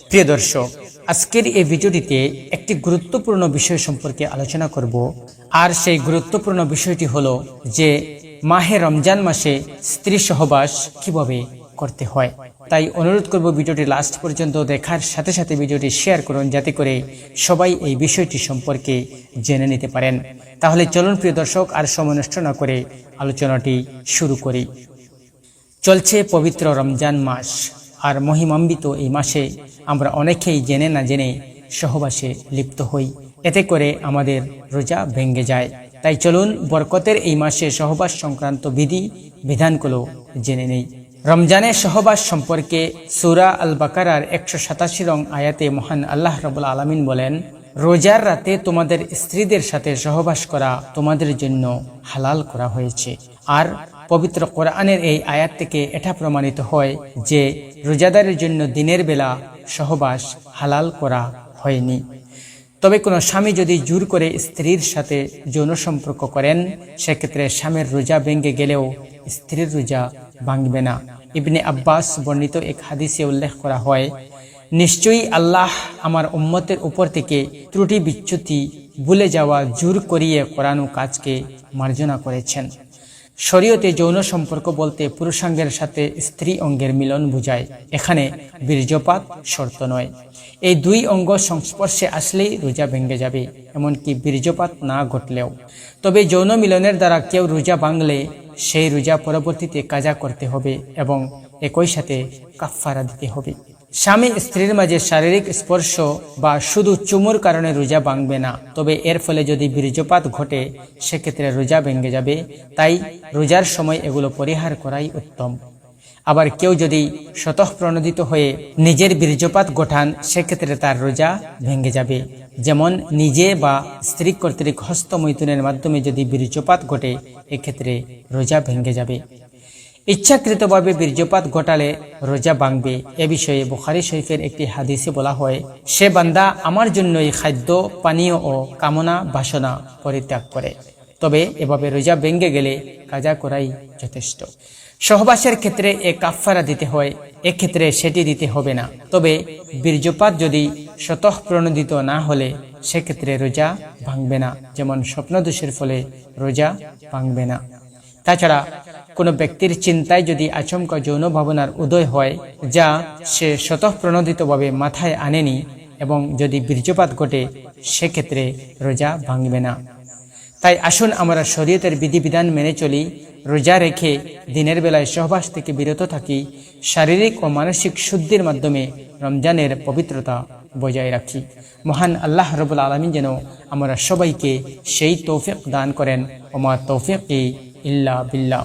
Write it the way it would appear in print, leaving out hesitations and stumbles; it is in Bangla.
প্রিয় দর্শক, আজকের এই ভিডিওটিতে একটি গুরুত্বপূর্ণ বিষয় সম্পর্কে আলোচনা করব। আর সেই গুরুত্বপূর্ণ বিষয়টি হলো যে মাহে রমজান মাসে স্ত্রী সহবাস কিভাবে করতে হয়। তাই অনুরোধ করব ভিডিওটি লাস্ট পর্যন্ত দেখার সাথে সাথে ভিডিওটি শেয়ার করুন, যাতে করে সবাই এই বিষয়টি সম্পর্কে জেনে নিতে পারেন। তাহলে চলুন প্রিয় দর্শক, আর সময় নষ্ট না করে আলোচনাটি শুরু করি। চলছে পবিত্র রমজান মাস, আর মহিমান্বিত এই মাসে আমরা অনেকেই জেনে না জেনে সহবাসে লিপ্ত হই। এতে করে আমাদের রোজা ভেঙে যায়। তাই চলুন বরকতের এই মাসে সহবাস সংক্রান্ত বিধানগুলো জেনে নেই। রমজানের সহবাস সম্পর্কে সূরা আল বাকারার 187 নং আয়াতে মহান আল্লাহ রাব্বুল আলামিন বলেন, রোজার রাতে তোমাদের স্ত্রীদের সাথে সহবাস করা তোমাদের জন্য হালাল করা হয়েছে। আর পবিত্র কোরআনের এই আয়াত থেকে এটা প্রমাণিত হয় যে রোজাদারের জন্য দিনের বেলা সহবাস হালাল করা হয়নি। তবে কোনো স্বামী যদি জোর করে স্ত্রীর সাথে যৌন সম্পর্ক করেন, সেক্ষেত্রে স্বামীর রোজা ভেঙে গেলেও স্ত্রীর রোজা ভাঙবে না। ইবনে আব্বাস বর্ণিত এক হাদিসে উল্লেখ করা হয়, নিশ্চয়ই আল্লাহ আমার উম্মতের উপর থেকে ত্রুটি বিচ্যুতি ভুলে যাওয়া জোর করিয়ে করানো কাজকে মার্জনা করেছেন। শরীয়তে যৌন সম্পর্ক বলতে পুরুষাঙ্গের সাথে স্ত্রী অঙ্গের মিলন বোঝায়। এখানে বীর্যপাত শর্ত নয়। এই দুই অঙ্গ সংস্পর্শে আসলেই রোজা ভেঙে যাবে, এমনকি বীর্যপাত না ঘটলেও। তবে যৌন মিলনের দ্বারা কেউ রোজা ভাঙলে সেই রোজা পরবর্তীতে কাজা করতে হবে এবং একই সাথে কাফফারা দিতে হবে। স্বামী স্ত্রীর মাঝে শারীরিক স্পর্শ বা শুধু চুমুর কারণে রোজা ভাঙবে না, তবে এর ফলে যদি বীর্যপাত ঘটে সেক্ষেত্রে রোজা ভেঙে যাবে। তাই রোজার সময় এগুলো পরিহার করাই উত্তম। আবার কেউ যদি স্বতঃপ্রণোদিত হয়ে নিজের বীর্যপাত ঘটান, সেক্ষেত্রে তার রোজা ভেঙে যাবে। যেমন নিজে বা স্ত্রী কর্তৃক হস্তমৈথুনের মাধ্যমে যদি বীর্যপাত ঘটে, এক্ষেত্রে রোজা ভেঙে যাবে। ইচ্ছাকৃতভাবে বীর্যপাত ঘটালে রোজা ভাঙবে। এ বিষয়ে বুখারী শরীফের একটি হাদিসে বলা হয়, সে বান্দা আমার জন্যই খাদ্য পানীয় ও কামনা বাসনা পরিত্যাগ করে। তবে এভাবে রোজা ভেঙে গেলে কাজা করাই যথেষ্ট। সহবাসের ক্ষেত্রে কাফফারা দিতে হয়, এক্ষেত্রে সেটি দিতে হবে না। তবে বীর্যপাত যদি স্বতঃপ্রণোদিত না হলে সেক্ষেত্রে রোজা ভাঙবে না। যেমন স্বপ্নদোষের ফলে রোজা ভাঙবে না। তাছাড়া কোনো ব্যক্তির চিন্তায় যদি আচমকা যৌন ভাবনার উদয় হয়, যা সে স্বতঃপ্রণোদিতভাবে মাথায় আনেনি, এবং যদি বীর্যপাত ঘটে, সেক্ষেত্রে রোজা ভাঙবে না। তাই আসুন আমরা শরীয়তের বিধিবিধান মেনে চলি, রোজা রেখে দিনের বেলায় সহবাস থেকে বিরত থাকি, শারীরিক ও মানসিক শুদ্ধির মাধ্যমে রমজানের পবিত্রতা বজায় রাখি। মহান আল্লাহ রাব্বুল আলামিন যেন আমরা সবাইকে সেই তৌফিক দান করেন। ওমা তৌফিক ইল্লা বিল্লাহ।